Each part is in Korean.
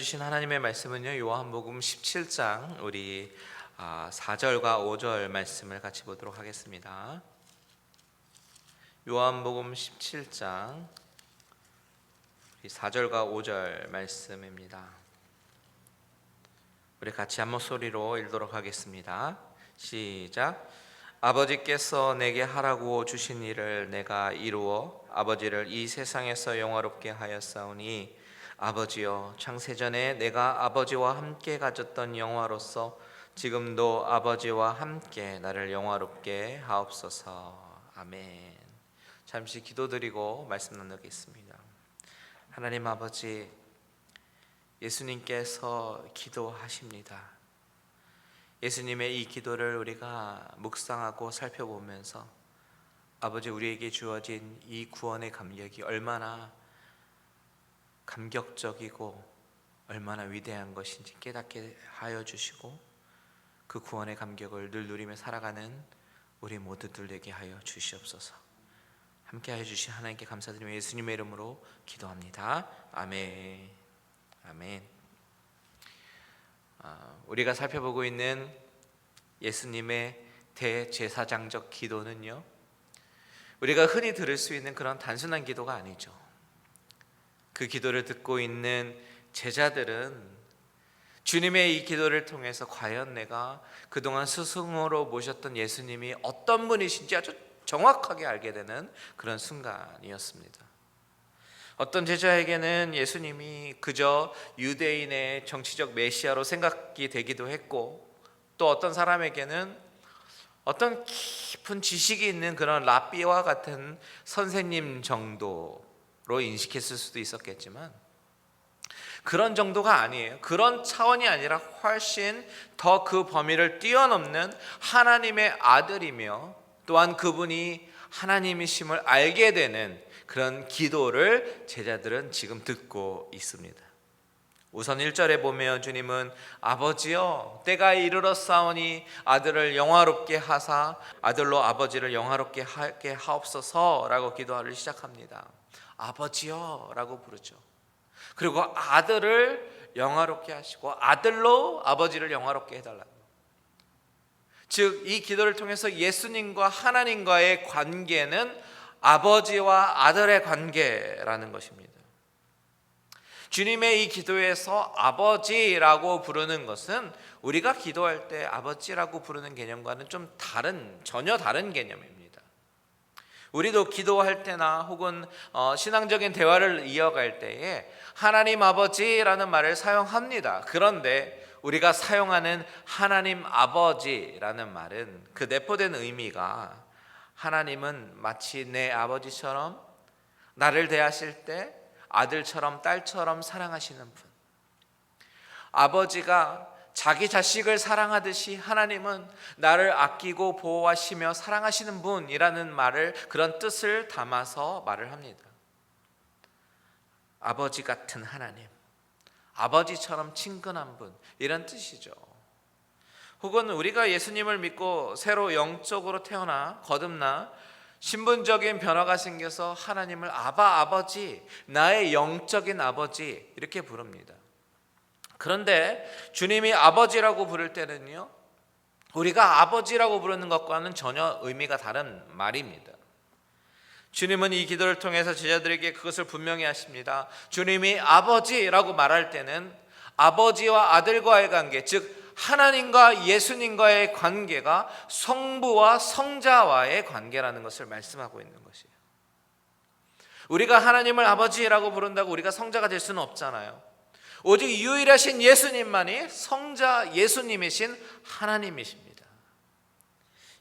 주신 하나님의 말씀은요, 요한복음 17장 우리 4절과 5절 말씀을 같이 보도록 하겠습니다. 요한복음 17장 4절과 5절 말씀입니다. 우리 같이 한 목소리로 읽도록 하겠습니다. 시작. 아버지께서 내게 하라고 주신 일을 내가 이루어 아버지를 이 세상에서 영화롭게 하였사오니 아버지여, 창세전에 내가 아버지와 함께 가졌던 영화로서 지금도 아버지와 함께 나를 영화롭게 하옵소서. 아멘. 잠시 기도드리고 말씀 나누겠습니다. 하나님 아버지, 예수님께서 기도하십니다. 예수님의 이 기도를 우리가 묵상하고 살펴보면서 아버지, 우리에게 주어진 이 구원의 감격이 얼마나 감격적이고 얼마나 위대한 것인지 깨닫게 하여 주시고 그 구원의 감격을 늘 누리며 살아가는 우리 모두들 되게 하여 주시옵소서. 함께 하여 주신 하나님께 감사드리며 예수님의 이름으로 기도합니다. 아멘. 아멘. 우리가 살펴보고 있는 예수님의 대제사장적 기도는요, 우리가 흔히 들을 수 있는 그런 단순한 기도가 아니죠. 그 기도를 듣고 있는 제자들은 주님의 이 기도를 통해서 과연 내가 그동안 스승으로 모셨던 예수님이 어떤 분이신지 아주 정확하게 알게 되는 그런 순간이었습니다. 어떤 제자에게는 예수님이 그저 유대인의 정치적 메시아로 생각이 되기도 했고, 또 어떤 사람에게는 어떤 깊은 지식이 있는 그런 랍비와 같은 선생님 정도로 인식했을 수도 있었겠지만, 그런 정도가 아니에요. 그런 차원이 아니라 훨씬 더 그 범위를 뛰어넘는 하나님의 아들이며 또한 그분이 하나님이심을 알게 되는 그런 기도를 제자들은 지금 듣고 있습니다. 우선 1절에 보면 주님은 아버지여, 때가 이르렀사오니 아들을 영화롭게 하사 아들로 아버지를 영화롭게 하게 하옵소서라고 기도를 시작합니다. 아버지여 라고 부르죠. 그리고 아들을 영화롭게 하시고 아들로 아버지를 영화롭게 해달라고. 즉, 이 기도를 통해서 예수님과 하나님과의 관계는 아버지와 아들의 관계라는 것입니다. 주님의 이 기도에서 아버지라고 부르는 것은 우리가 기도할 때 아버지라고 부르는 개념과는 좀 전혀 다른 개념입니다. 우리도 기도할 때나 혹은 신앙적인 대화를 이어갈 때에 하나님 아버지라는 말을 사용합니다. 그런데 우리가 사용하는 하나님 아버지라는 말은 그 내포된 의미가 하나님은 마치 내 아버지처럼 나를 대하실 때 아들처럼 딸처럼 사랑하시는 분, 아버지가 자기 자식을 사랑하듯이 하나님은 나를 아끼고 보호하시며 사랑하시는 분이라는 말을, 그런 뜻을 담아서 말을 합니다. 아버지 같은 하나님, 아버지처럼 친근한 분, 이런 뜻이죠. 혹은 우리가 예수님을 믿고 새로 영적으로 태어나 거듭나 신분적인 변화가 생겨서 하나님을 아버지, 나의 영적인 아버지 이렇게 부릅니다. 그런데 주님이 아버지라고 부를 때는요, 우리가 아버지라고 부르는 것과는 전혀 의미가 다른 말입니다. 주님은 이 기도를 통해서 제자들에게 그것을 분명히 하십니다. 주님이 아버지라고 말할 때는 아버지와 아들과의 관계, 즉 하나님과 예수님과의 관계가 성부와 성자와의 관계라는 것을 말씀하고 있는 것이에요. 우리가 하나님을 아버지라고 부른다고 우리가 성자가 될 수는 없잖아요. 오직 유일하신 예수님만이 성자 예수님이신 하나님이십니다.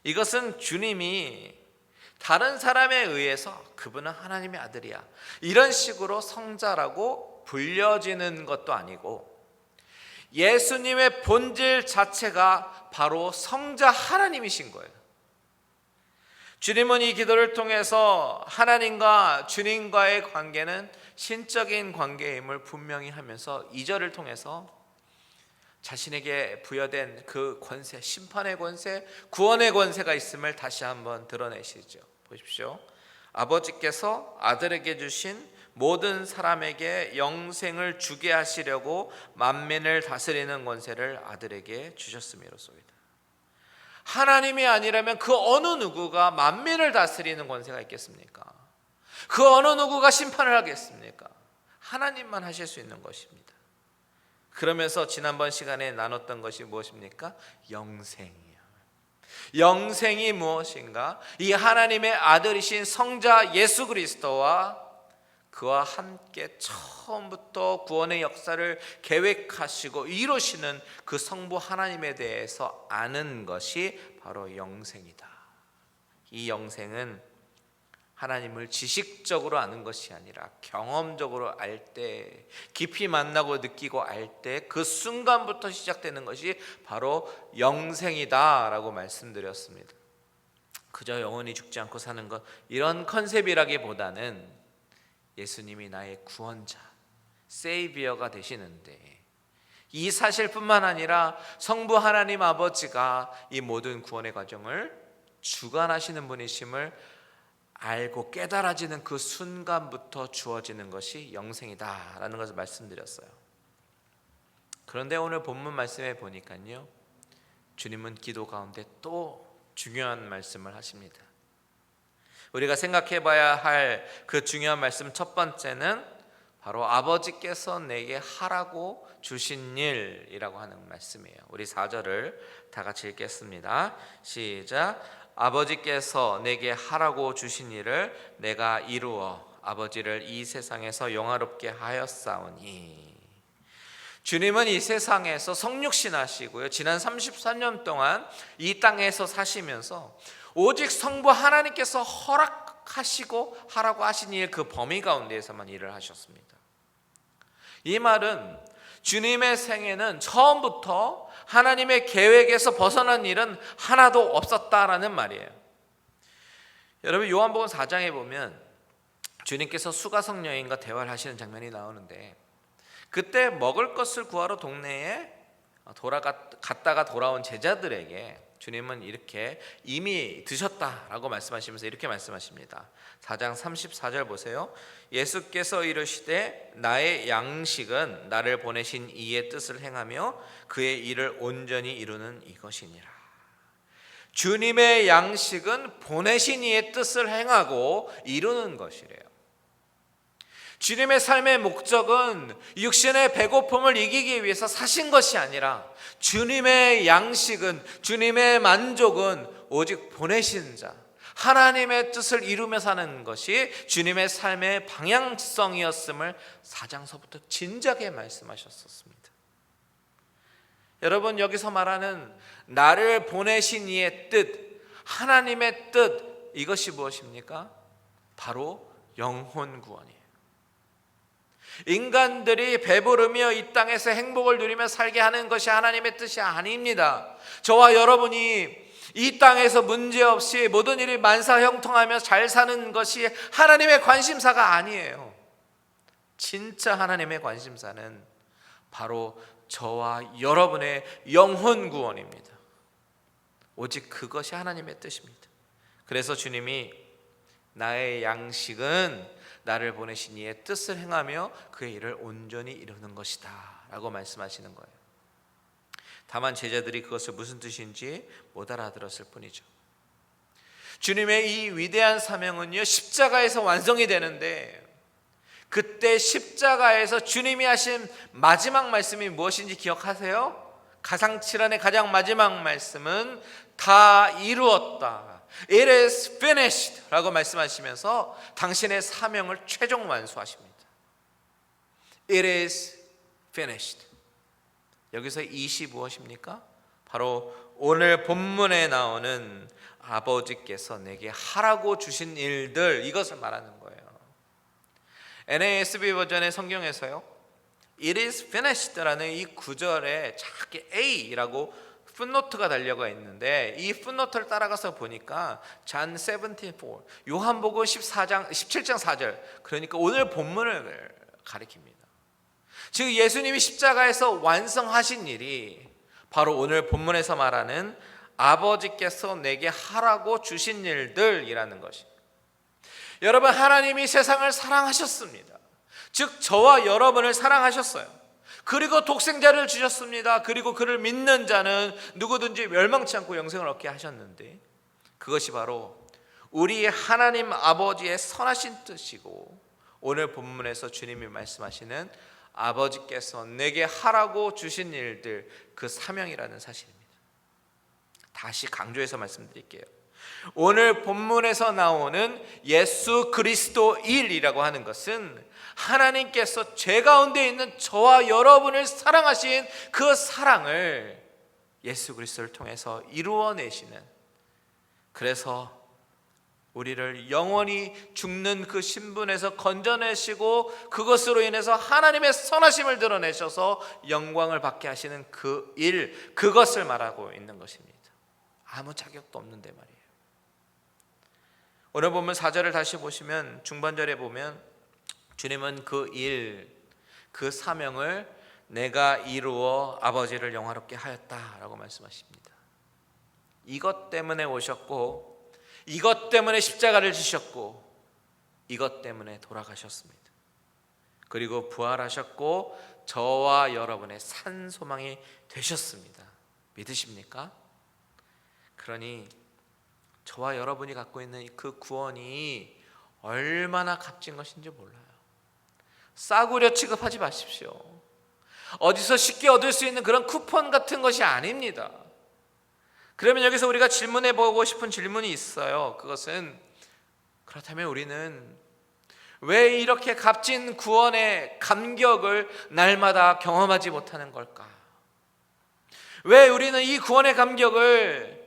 이것은 주님이 다른 사람에 의해서 그분은 하나님의 아들이야, 이런 식으로 성자라고 불려지는 것도 아니고, 예수님의 본질 자체가 바로 성자 하나님이신 거예요. 주님은 이 기도를 통해서 하나님과 주님과의 관계는 신적인 관계임을 분명히 하면서 2절을 통해서 자신에게 부여된 그 권세, 심판의 권세, 구원의 권세가 있음을 다시 한번 드러내시죠. 보십시오. 아버지께서 아들에게 주신 모든 사람에게 영생을 주게 하시려고 만민을 다스리는 권세를 아들에게 주셨음이로소이다. 하나님이 아니라면 그 어느 누구가 만민을 다스리는 권세가 있겠습니까? 그 어느 누구가 심판을 하겠습니까? 하나님만 하실 수 있는 것입니다. 그러면서 지난번 시간에 나눴던 것이 무엇입니까? 영생이요. 영생이 무엇인가? 이 하나님의 아들이신 성자 예수 그리스도와 그와 함께 처음부터 구원의 역사를 계획하시고 이루시는 그 성부 하나님에 대해서 아는 것이 바로 영생이다. 이 영생은 하나님을 지식적으로 아는 것이 아니라 경험적으로 알 때, 깊이 만나고 느끼고 알 때 그 순간부터 시작되는 것이 바로 영생이다라고 말씀드렸습니다. 그저 영원히 죽지 않고 사는 것, 이런 컨셉이라기보다는 예수님이 나의 구원자, 세이비어가 되시는데 이 사실뿐만 아니라 성부 하나님 아버지가 이 모든 구원의 과정을 주관하시는 분이심을 알고 깨달아지는 그 순간부터 주어지는 것이 영생이다라는 것을 말씀드렸어요. 그런데 오늘 본문 말씀에 보니까요, 주님은 기도 가운데 또 중요한 말씀을 하십니다. 우리가 생각해 봐야 할 그 중요한 말씀 첫 번째는 바로 아버지께서 내게 하라고 주신 일이라고 하는 말씀이에요. 우리 4절을 다 같이 읽겠습니다. 시작. 아버지께서 내게 하라고 주신 일을 내가 이루어 아버지를 이 세상에서 영화롭게 하였사오니. 주님은 이 세상에서 성육신하시고요, 지난 33년 동안 이 땅에서 사시면서 오직 성부 하나님께서 허락하시고 하라고 하신 일, 그 범위 가운데에서만 일을 하셨습니다. 이 말은 주님의 생애는 처음부터 하나님의 계획에서 벗어난 일은 하나도 없었다라는 말이에요. 여러분, 요한복음 4장에 보면 주님께서 수가성 여인과 대화를 하시는 장면이 나오는데, 그때 먹을 것을 구하러 동네에 갔다가 돌아온 제자들에게 주님은 이렇게 이미 드셨다라고 말씀하시면서 이렇게 말씀하십니다. 4장 34절 보세요. 예수께서 이르시되 나의 양식은 나를 보내신 이의 뜻을 행하며 그의 일을 온전히 이루는 이것이니라. 주님의 양식은 보내신 이의 뜻을 행하고 이루는 것이래요. 주님의 삶의 목적은 육신의 배고픔을 이기기 위해서 사신 것이 아니라 주님의 양식은, 주님의 만족은 오직 보내신 자, 하나님의 뜻을 이루며 사는 것이 주님의 삶의 방향성이었음을 4장서부터 진작에 말씀하셨었습니다. 여러분, 여기서 말하는 나를 보내신 이의 뜻, 하나님의 뜻, 이것이 무엇입니까? 바로 영혼 구원이에요. 인간들이 배부르며 이 땅에서 행복을 누리며 살게 하는 것이 하나님의 뜻이 아닙니다. 저와 여러분이 이 땅에서 문제없이 모든 일이 만사형통하며 잘 사는 것이 하나님의 관심사가 아니에요. 진짜 하나님의 관심사는 바로 저와 여러분의 영혼 구원입니다. 오직 그것이 하나님의 뜻입니다. 그래서 주님이 나의 양식은 나를 보내신 이의 뜻을 행하며 그의 일을 온전히 이루는 것이다 라고 말씀하시는 거예요. 다만 제자들이 그것을 무슨 뜻인지 못 알아들었을 뿐이죠. 주님의 이 위대한 사명은요, 십자가에서 완성이 되는데, 그때 십자가에서 주님이 하신 마지막 말씀이 무엇인지 기억하세요? 가상칠한의 가장 마지막 말씀은 다 이루었다, It is finished 라고 말씀하시면서 당신의 사명을 최종 완수하십니다. It is finished. 여기서 이시 무엇입니까? 바로 오늘 본문에 나오는 아버지께서 내게 하라고 주신 일들, 이것을 말하는 거예요. NASB 버전의 성경에서요, It is finished라는 이 구절에 작게 A라고 풋노트가 달려가 있는데, 이 풋노트를 따라가서 보니까 John 17:4, 요한복음 17장 4절, 그러니까 오늘 본문을 가리킵니다. 즉 예수님이 십자가에서 완성하신 일이 바로 오늘 본문에서 말하는 아버지께서 내게 하라고 주신 일들이라는 것이. 여러분, 하나님이 세상을 사랑하셨습니다. 즉 저와 여러분을 사랑하셨어요. 그리고 독생자를 주셨습니다. 그리고 그를 믿는 자는 누구든지 멸망치 않고 영생을 얻게 하셨는데, 그것이 바로 우리 하나님 아버지의 선하신 뜻이고, 오늘 본문에서 주님이 말씀하시는 아버지께서 내게 하라고 주신 일들, 그 사명이라는 사실입니다. 다시 강조해서 말씀드릴게요. 오늘 본문에서 나오는 예수 그리스도 일이라고 하는 것은 하나님께서 죄 가운데 있는 저와 여러분을 사랑하신 그 사랑을 예수 그리스도를 통해서 이루어내시는, 그래서 우리를 영원히 죽는 그 신분에서 건져내시고 그것으로 인해서 하나님의 선하심을 드러내셔서 영광을 받게 하시는 그 일, 그것을 말하고 있는 것입니다. 아무 자격도 없는데 말이에요. 오늘 보면 4절을 다시 보시면 중반절에 보면 주님은 그 일, 그 사명을 내가 이루어 아버지를 영화롭게 하였다라고 말씀하십니다. 이것 때문에 오셨고, 이것 때문에 십자가를 지셨고, 이것 때문에 돌아가셨습니다. 그리고 부활하셨고 저와 여러분의 산 소망이 되셨습니다. 믿으십니까? 그러니 저와 여러분이 갖고 있는 그 구원이 얼마나 값진 것인지 몰라요. 싸구려 취급하지 마십시오. 어디서 쉽게 얻을 수 있는 그런 쿠폰 같은 것이 아닙니다. 그러면 여기서 우리가 질문해 보고 싶은 질문이 있어요. 그것은, 그렇다면 우리는 왜 이렇게 값진 구원의 감격을 날마다 경험하지 못하는 걸까? 왜 우리는 이 구원의 감격을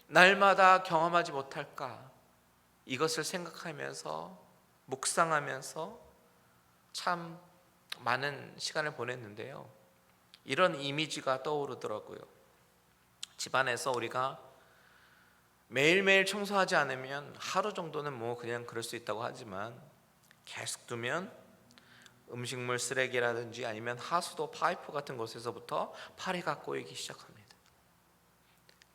날마다 경험하지 못할까? 이것을 생각하면서 묵상하면서 참 많은 시간을 보냈는데요, 이런 이미지가 떠오르더라고요. 집안에서 우리가 매일매일 청소하지 않으면 하루 정도는 뭐 그냥 그럴 수 있다고 하지만, 계속 두면 음식물 쓰레기라든지 아니면 하수도 파이프 같은 곳에서부터 파리가 꼬이기 시작합니다.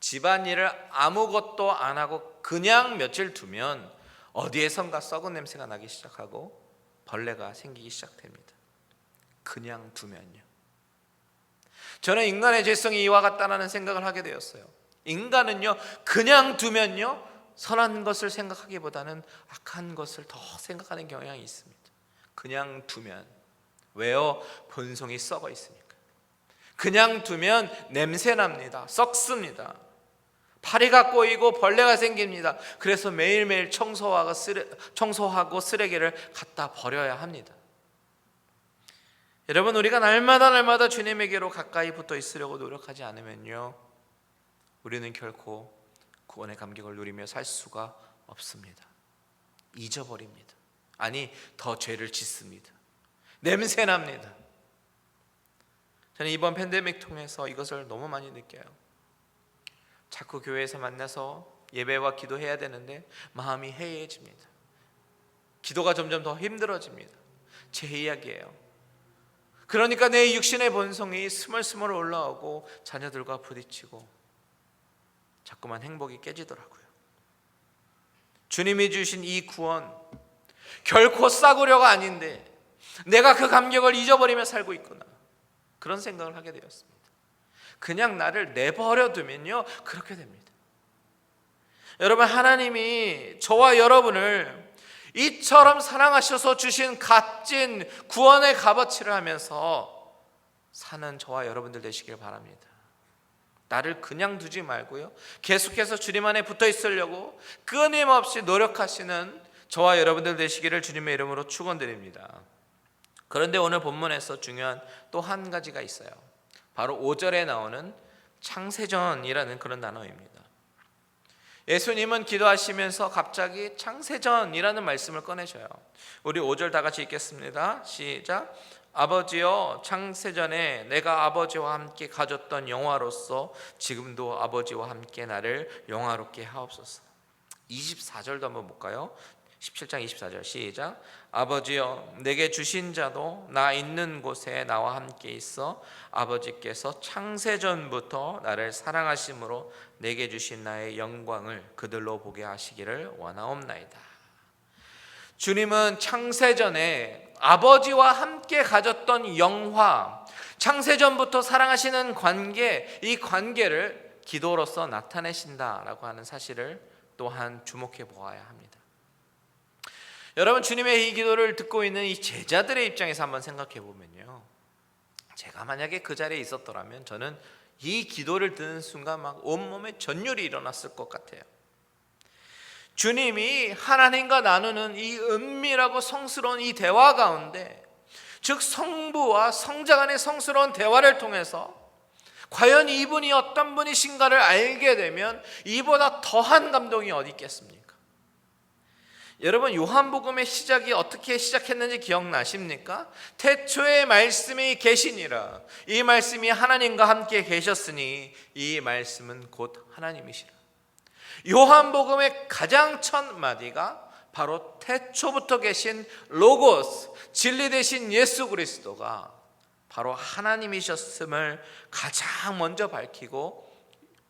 집안일을 아무것도 안 하고 그냥 며칠 두면 어디에선가 썩은 냄새가 나기 시작하고 벌레가 생기기 시작됩니다. 그냥 두면요. 저는 인간의 죄성이 이와 같다는 생각을 하게 되었어요. 인간은요, 그냥 두면요, 선한 것을 생각하기보다는 악한 것을 더 생각하는 경향이 있습니다. 그냥 두면. 왜요? 본성이 썩어 있으니까. 그냥 두면 냄새 납니다. 썩습니다. 파리가 꼬이고 벌레가 생깁니다. 그래서 매일매일 청소하고 쓰레기를 갖다 버려야 합니다. 여러분, 우리가 날마다 주님에게로 가까이 붙어 있으려고 노력하지 않으면요, 우리는 결코 구원의 감격을 누리며 살 수가 없습니다. 잊어버립니다. 아니, 더 죄를 짓습니다. 냄새 납니다. 저는 이번 팬데믹 통해서 이것을 너무 많이 느껴요. 자꾸 교회에서 만나서 예배와 기도해야 되는데 마음이 해이해집니다. 기도가 점점 더 힘들어집니다. 제 이야기예요. 그러니까 내 육신의 본성이 스멀스멀 올라오고 자녀들과 부딪히고 자꾸만 행복이 깨지더라고요. 주님이 주신 이 구원, 결코 싸구려가 아닌데 내가 그 감격을 잊어버리며 살고 있구나, 그런 생각을 하게 되었습니다. 그냥 나를 내버려 두면요, 그렇게 됩니다. 여러분, 하나님이 저와 여러분을 이처럼 사랑하셔서 주신 값진 구원의 값어치를 하면서 사는 저와 여러분들 되시길 바랍니다. 나를 그냥 두지 말고요, 계속해서 주님 안에 붙어 있으려고 끊임없이 노력하시는 저와 여러분들 되시기를 주님의 이름으로 축원드립니다. 그런데 오늘 본문에서 중요한 또 한 가지가 있어요. 바로 5절에 나오는 창세전이라는 그런 단어입니다. 예수님은 기도하시면서 갑자기 창세전이라는 말씀을 꺼내셔요. 우리 5절 다 같이 읽겠습니다. 시작. 아버지여, 창세전에 내가 아버지와 함께 가졌던 영화로서 지금도 아버지와 함께 나를 영화롭게 하옵소서. 24절도 한번 볼까요? 17장 24절 시작. 아버지여, 내게 주신 자도 나 있는 곳에 나와 함께 있어 아버지께서 창세전부터 나를 사랑하심으로 내게 주신 나의 영광을 그들로 보게 하시기를 원하옵나이다. 주님은 창세전에 아버지와 함께 가졌던 영화, 창세전부터 사랑하시는 관계, 이 관계를 기도로서 나타내신다라고 하는 사실을 또한 주목해 보아야 합니다. 여러분, 주님의 이 기도를 듣고 있는 이 제자들의 입장에서 한번 생각해 보면요, 제가 만약에 그 자리에 있었더라면 저는 이 기도를 듣는 순간 막 온몸에 전율이 일어났을 것 같아요. 주님이 하나님과 나누는 이 은밀하고 성스러운 이 대화 가운데, 즉 성부와 성자 간의 성스러운 대화를 통해서 과연 이분이 어떤 분이신가를 알게 되면 이보다 더한 감동이 어디 있겠습니까? 여러분, 요한복음의 시작이 어떻게 시작했는지 기억나십니까? 태초에 말씀이 계시니라. 이 말씀이 하나님과 함께 계셨으니 이 말씀은 곧 하나님이시라. 요한복음의 가장 첫 마디가 바로 태초부터 계신 로고스, 진리 되신 예수 그리스도가 바로 하나님이셨음을 가장 먼저 밝히고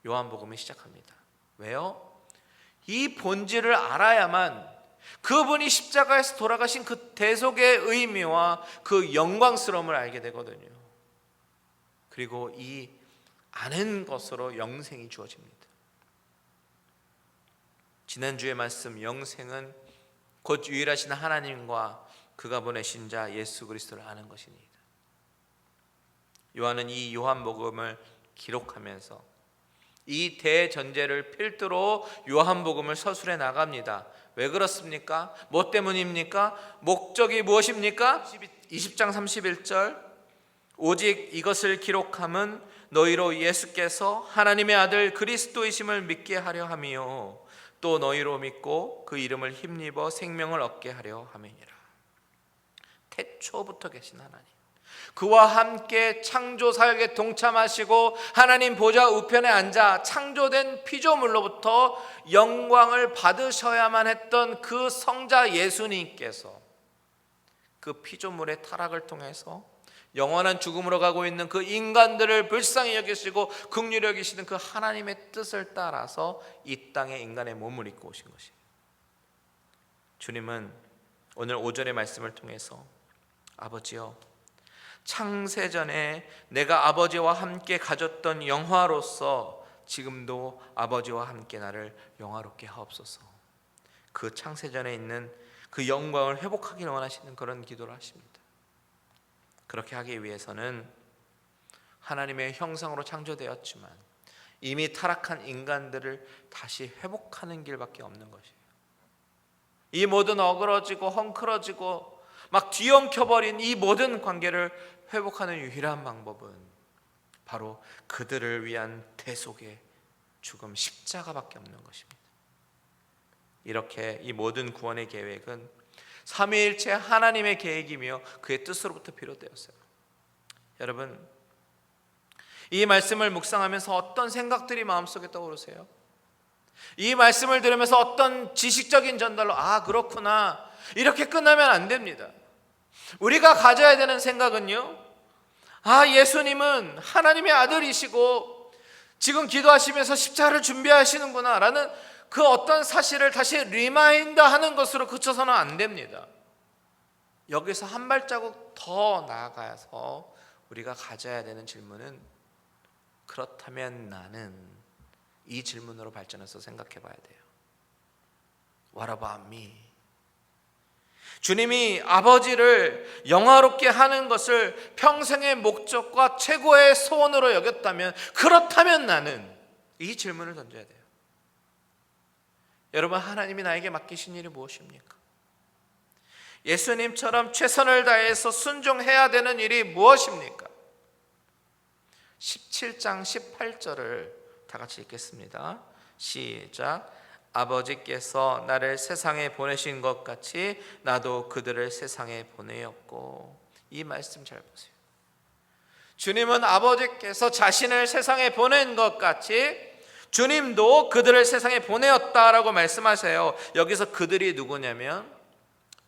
요한복음이 시작합니다. 왜요? 이 본질을 알아야만 그분이 십자가에서 돌아가신 그 대속의 의미와 그 영광스러움을 알게 되거든요. 그리고 이 아는 것으로 영생이 주어집니다. 지난주의 말씀, 영생은 곧 유일하신 하나님과 그가 보내신 자 예수 그리스도를 아는 것입니다. 요한은 이 요한복음을 기록하면서 이 대전제를 필두로 요한복음을 서술해 나갑니다. 왜 그렇습니까? 뭐 때문입니까? 목적이 무엇입니까? 20장 31절, 오직 이것을 기록함은 너희로 예수께서 하나님의 아들 그리스도이심을 믿게 하려 함이요 또 너희로 믿고 그 이름을 힘입어 생명을 얻게 하려 함이니라. 태초부터 계신 하나님, 그와 함께 창조 사역에 동참하시고 하나님 보좌 우편에 앉아 창조된 피조물로부터 영광을 받으셔야만 했던 그 성자 예수님께서 그 피조물의 타락을 통해서 영원한 죽음으로 가고 있는 그 인간들을 불쌍히 여기시고 긍휼히 여기시는 그 하나님의 뜻을 따라서 이 땅에 인간의 몸을 입고 오신 것이에요. 주님은 오늘 5절의 말씀을 통해서 아버지여, 창세전에 내가 아버지와 함께 가졌던 영화로서 지금도 아버지와 함께 나를 영화롭게 하옵소서. 그 창세전에 있는 그 영광을 회복하기를 원하시는 그런 기도를 하십니다. 그렇게 하기 위해서는 하나님의 형상으로 창조되었지만 이미 타락한 인간들을 다시 회복하는 길밖에 없는 것이에요. 이 모든 어그러지고 헝클어지고 막 뒤엉켜버린 이 모든 관계를 회복하는 유일한 방법은 바로 그들을 위한 대속의 죽음, 십자가밖에 없는 것입니다. 이렇게 이 모든 구원의 계획은 삼위일체 하나님의 계획이며 그의 뜻으로부터 비롯되었어요. 여러분, 이 말씀을 묵상하면서 어떤 생각들이 마음속에 떠오르세요? 이 말씀을 들으면서 어떤 지식적인 전달로 그렇구나, 이렇게 끝나면 안 됩니다. 우리가 가져야 되는 생각은요, 예수님은 하나님의 아들이시고 지금 기도하시면서 십자가를 준비하시는구나 라는 그 어떤 사실을 다시 리마인드 하는 것으로 그쳐서는 안 됩니다. 여기서 한 발자국 더 나아가서 우리가 가져야 되는 질문은, 그렇다면 나는, 이 질문으로 발전해서 생각해 봐야 돼요. What about me? 주님이 아버지를 영화롭게 하는 것을 평생의 목적과 최고의 소원으로 여겼다면, 그렇다면 나는, 이 질문을 던져야 돼요. 여러분, 하나님이 나에게 맡기신 일이 무엇입니까? 예수님처럼 최선을 다해서 순종해야 되는 일이 무엇입니까? 17장 18절을 다 같이 읽겠습니다. 시작. 아버지께서 나를 세상에 보내신 것 같이 나도 그들을 세상에 보내었고. 이 말씀 잘 보세요. 주님은 아버지께서 자신을 세상에 보낸 것 같이 주님도 그들을 세상에 보내었다라고 말씀하세요. 여기서 그들이 누구냐면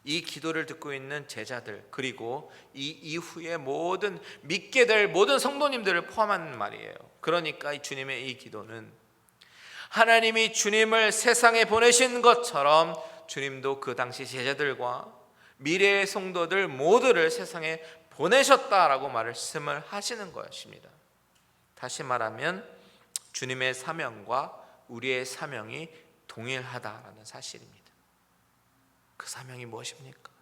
이 기도를 듣고 있는 제자들, 그리고 이 이후에 모든 믿게 될 모든 성도님들을 포함한 말이에요. 그러니까 이 주님의 이 기도는 하나님이 주님을 세상에 보내신 것처럼 주님도 그 당시 제자들과 미래의 성도들 모두를 세상에 보내셨다라고 말씀을 하시는 것입니다. 다시 말하면 주님의 사명과 우리의 사명이 동일하다라는 사실입니다. 그 사명이 무엇입니까?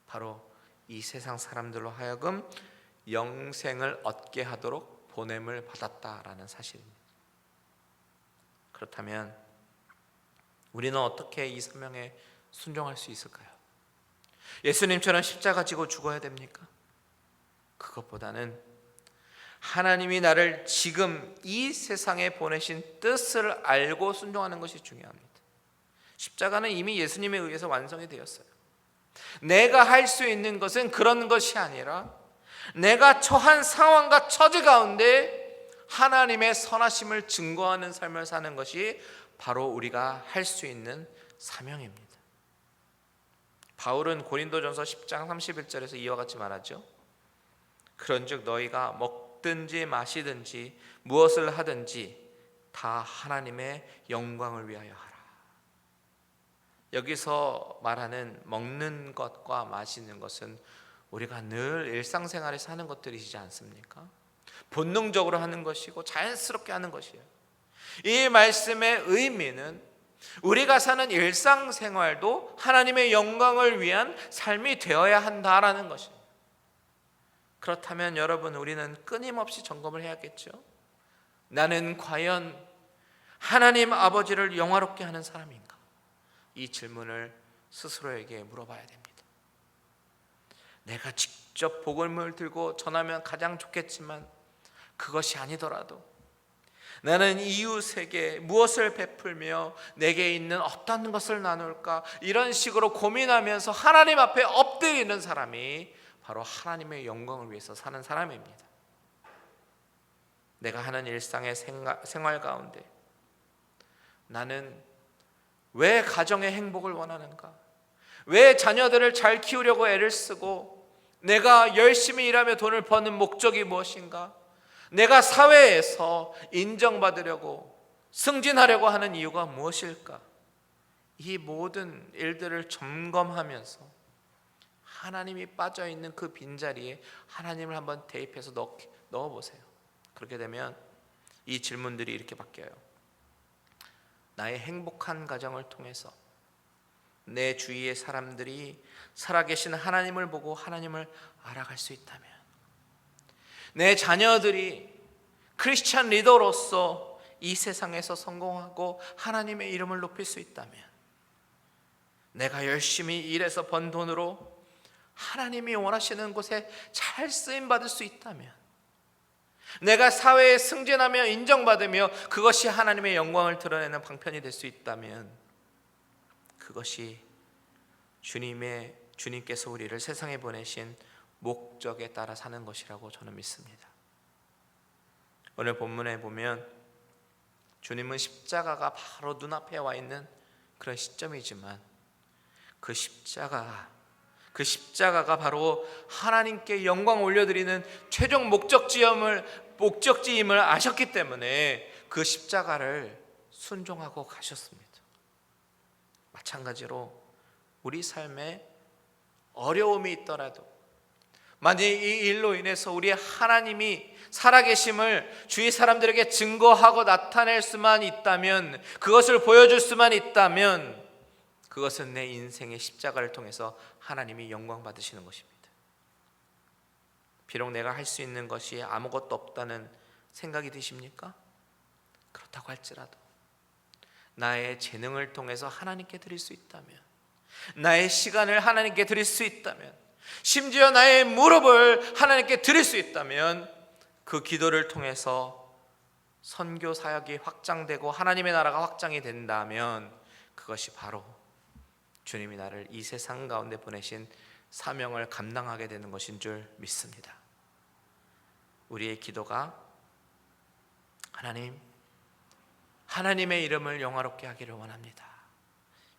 바로 이 세상 사람들로 하여금 영생을 얻게 하도록 보냄을 받았다라는 사실입니다. 그렇다면 우리는 어떻게 이 사명에 순종할 수 있을까요? 예수님처럼 십자가 지고 죽어야 됩니까? 그것보다는 하나님이 나를 지금 이 세상에 보내신 뜻을 알고 순종하는 것이 중요합니다. 십자가는 이미 예수님에 의해서 완성이 되었어요. 내가 할 수 있는 것은 그런 것이 아니라 내가 처한 상황과 처지 가운데 하나님의 선하심을 증거하는 삶을 사는 것이 바로 우리가 할 수 있는 사명입니다. 바울은 고린도전서 10장 31절에서 이와 같이 말하죠. 그런즉 너희가 먹든지 마시든지 무엇을 하든지 다 하나님의 영광을 위하여 하라. 여기서 말하는 먹는 것과 마시는 것은 우리가 늘 일상생활에서 하는 것들이지 않습니까? 본능적으로 하는 것이고 자연스럽게 하는 것이에요. 이 말씀의 의미는 우리가 사는 일상생활도 하나님의 영광을 위한 삶이 되어야 한다라는 것입니다. 그렇다면 여러분, 우리는 끊임없이 점검을 해야겠죠. 나는 과연 하나님 아버지를 영화롭게 하는 사람인가? 이 질문을 스스로에게 물어봐야 됩니다. 내가 직접 복음을 들고 전하면 가장 좋겠지만 그것이 아니더라도 나는 이웃에게 무엇을 베풀며 내게 있는 어떤 것을 나눌까, 이런 식으로 고민하면서 하나님 앞에 엎드리는 사람이 바로 하나님의 영광을 위해서 사는 사람입니다. 내가 하는 일상의 생활 가운데 나는 왜 가정의 행복을 원하는가? 왜 자녀들을 잘 키우려고 애를 쓰고 내가 열심히 일하며 돈을 버는 목적이 무엇인가? 내가 사회에서 인정받으려고 승진하려고 하는 이유가 무엇일까? 이 모든 일들을 점검하면서 하나님이 빠져있는 그 빈자리에 하나님을 한번 대입해서 넣어보세요. 그렇게 되면 이 질문들이 이렇게 바뀌어요. 나의 행복한 가정을 통해서 내 주위의 사람들이 살아계신 하나님을 보고 하나님을 알아갈 수 있다면, 내 자녀들이 크리스찬 리더로서 이 세상에서 성공하고 하나님의 이름을 높일 수 있다면, 내가 열심히 일해서 번 돈으로 하나님이 원하시는 곳에 잘 쓰임받을 수 있다면, 내가 사회에 승진하며 인정받으며 그것이 하나님의 영광을 드러내는 방편이 될 수 있다면, 그것이 주님께서 우리를 세상에 보내신 목적에 따라 사는 것이라고 저는 믿습니다. 오늘 본문에 보면 주님은 십자가가 바로 눈앞에 와 있는 그런 시점이지만 그 십자가가 바로 하나님께 영광 올려드리는 최종 목적지임을 아셨기 때문에 그 십자가를 순종하고 가셨습니다. 마찬가지로 우리 삶에 어려움이 있더라도, 만약 이 일로 인해서 우리 하나님이 살아계심을 주위 사람들에게 증거하고 나타낼 수만 있다면, 그것을 보여줄 수만 있다면, 그것은 내 인생의 십자가를 통해서 하나님이 영광 받으시는 것입니다. 비록 내가 할 수 있는 것이 아무것도 없다는 생각이 드십니까? 그렇다고 할지라도 나의 재능을 통해서 하나님께 드릴 수 있다면, 나의 시간을 하나님께 드릴 수 있다면, 심지어 나의 무릎을 하나님께 드릴 수 있다면, 그 기도를 통해서 선교 사역이 확장되고 하나님의 나라가 확장이 된다면, 그것이 바로 주님이 나를 이 세상 가운데 보내신 사명을 감당하게 되는 것인 줄 믿습니다. 우리의 기도가 하나님의 이름을 영화롭게 하기를 원합니다.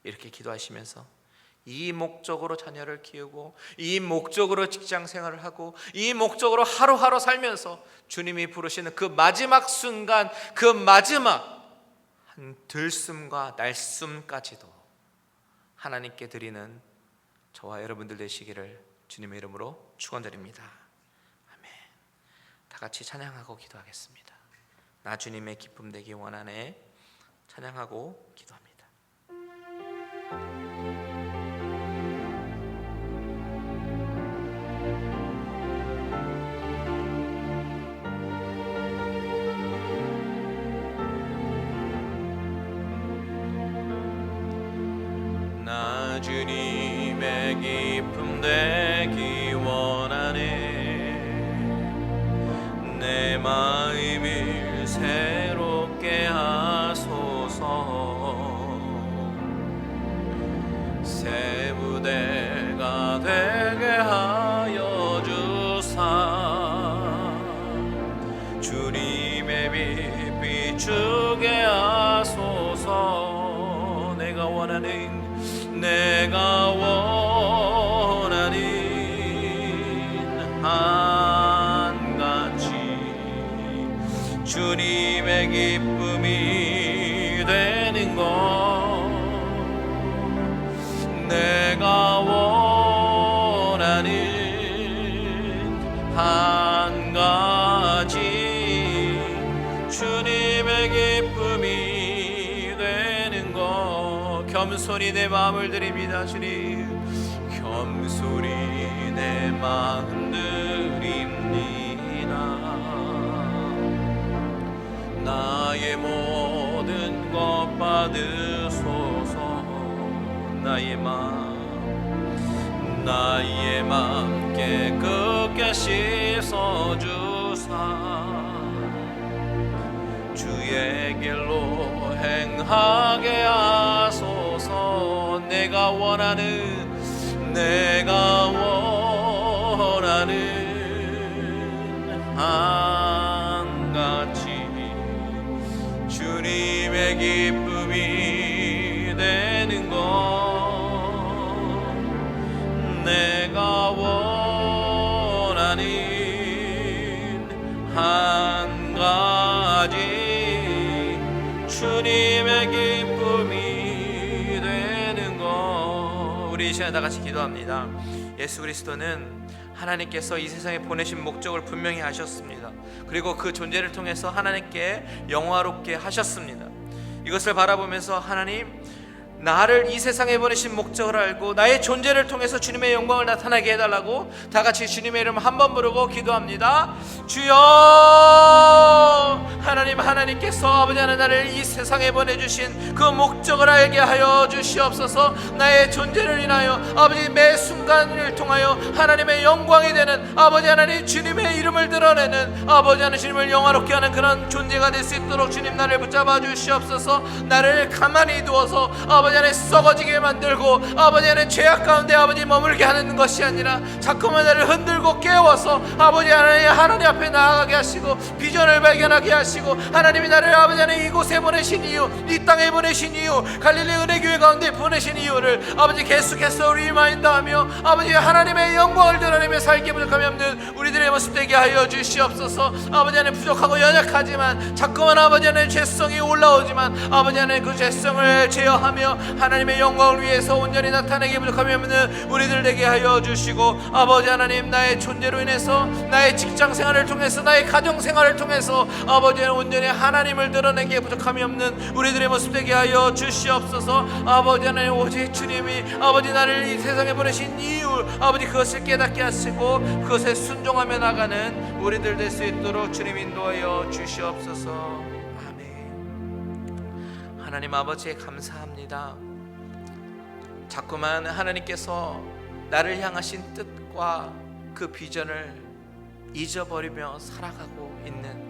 이렇게 기도하시면서 이 목적으로 자녀를 키우고, 이 목적으로 직장 생활을 하고, 이 목적으로 하루하루 살면서 주님이 부르시는 그 마지막 순간, 그 마지막 한 들숨과 날숨까지도 하나님께 드리는 저와 여러분들 되시기를 주님의 이름으로 축원드립니다. 아멘. 다 같이 찬양하고 기도하겠습니다. 나 주님의 기쁨 되기 원하네. 찬양하고 기도합니다. 나 주님의 기쁨 되기 원하네. 내 마음을 새롭게 하소서. 새 무대가 되게 하여 주사. 주님의 빛 비추게 하소서. 내가 원하는 한가지 주님의 기쁨이 되는 것. 내가 원하는 한 가지 주님의 기쁨이 되는 것. 겸손히 내 마음을 드립니다. 주님, 겸손히 내 마음 드립니다. 나의 모든 것 받으소서. 나의 마음 깨끗게 씻어주사. 주의 길로 행하게 하소서. 내가 원하는 한 가지 주님의 기쁨이 되는 것. 내가 원하는 한 가지 주님의 기쁨이 되는 것. 우리 이 시간에 다 같이 기도합니다. 예수 그리스도는 하나님께서 이 세상에 보내신 목적을 분명히 하셨습니다. 그리고 그 존재를 통해서 하나님께 영화롭게 하셨습니다. 이것을 바라보면서 하나님, 나를 이 세상에 보내신 목적을 알고 나의 존재를 통해서 주님의 영광을 나타나게 해달라고 다 같이 주님의 이름 한번 부르고 기도합니다. 주여, 하나님께서 아버지 하나님 나를 이 세상에 보내주신 그 목적을 알게 하여 주시옵소서. 나의 존재를 인하여 아버지 매 순간을 통하여 하나님의 영광이 되는 아버지 하나님 주님의 이름을 드러내는 아버지 하나님 주님을 영화롭게 하는 그런 존재가 될 수 있도록 주님 나를 붙잡아 주시옵소서. 나를 가만히 두어서 아버지 하나님 썩어지게 만들고 아버지 하나님 죄악 가운데 아버지 머물게 하는 것이 아니라 자꾸만 나를 흔들고 깨워서 아버지 하나님 앞에 나아가게 하시고 비전을 발견하게 하시고 하나님이 나를 아버지 하나님 이곳에 보내신 이유, 이 땅에 보내신 이유, 갈릴리 은혜교회 가운데 보내신 이유를 아버지 계속해서 리마인드하며 아버지 하나님의 영광을 드러내며 살게 부족함이 없는 우리들의 모습 되게 하여 주시옵소서. 아버지 하나님 부족하고 연약하지만 자꾸만 아버지 하나님 죄성이 올라오지만 아버지 하나님 그 죄성을 제어하며 하나님의 영광을 위해서 온전히 나타내게 부족함이 없는 우리들 되게 하여 주시고 아버지 하나님 나의 존재로 인해서 나의 직장 생활을 통해서 나의 가정 생활을 통해서 아버지 온전히 하나님을 드러내기에 부족함이 없는 우리들의 모습 되게 하여 주시옵소서. 아버지 하나님 오직 주님이 아버지 나를 이 세상에 보내신 이유 아버지 그것을 깨닫게 하시고 그것에 순종하며 나가는 우리들 될 수 있도록 주님 인도하여 주시옵소서. 하나님 아버지 감사합니다. 자꾸만 하나님께서 나를 향하신 뜻과 그 비전을 잊어버리며 살아가고 있는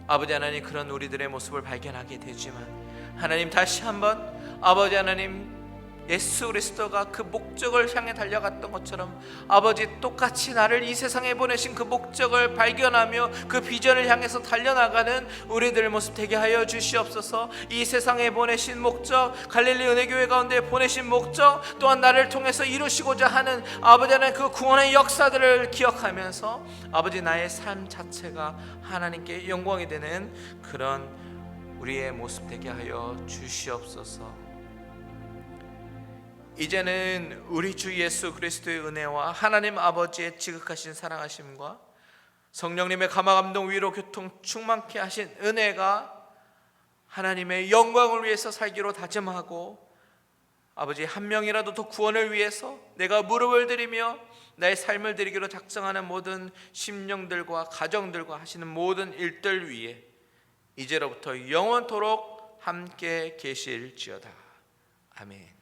아버지 하나님 그런 우리들의 모습을 발견하게 되지만 하나님 다시 한번 아버지 하나님 예수 그리스도가 그 목적을 향해 달려갔던 것처럼 아버지 똑같이 나를 이 세상에 보내신 그 목적을 발견하며 그 비전을 향해서 달려나가는 우리들 모습 되게 하여 주시옵소서. 이 세상에 보내신 목적, 갈릴리 은혜교회 가운데 보내신 목적 또한 나를 통해서 이루시고자 하는 아버지 하나님 그 구원의 역사들을 기억하면서 아버지 나의 삶 자체가 하나님께 영광이 되는 그런 우리의 모습 되게 하여 주시옵소서. 이제는 우리 주 예수 그리스도의 은혜와 하나님 아버지의 지극하신 사랑하심과 성령님의 감화감동 위로 교통 충만케 하신 은혜가 하나님의 영광을 위해서 살기로 다짐하고 아버지 한 명이라도 더 구원을 위해서 내가 무릎을 드리며 나의 삶을 드리기로 작정하는 모든 심령들과 가정들과 하시는 모든 일들 위에 이제로부터 영원토록 함께 계실지어다. 아멘.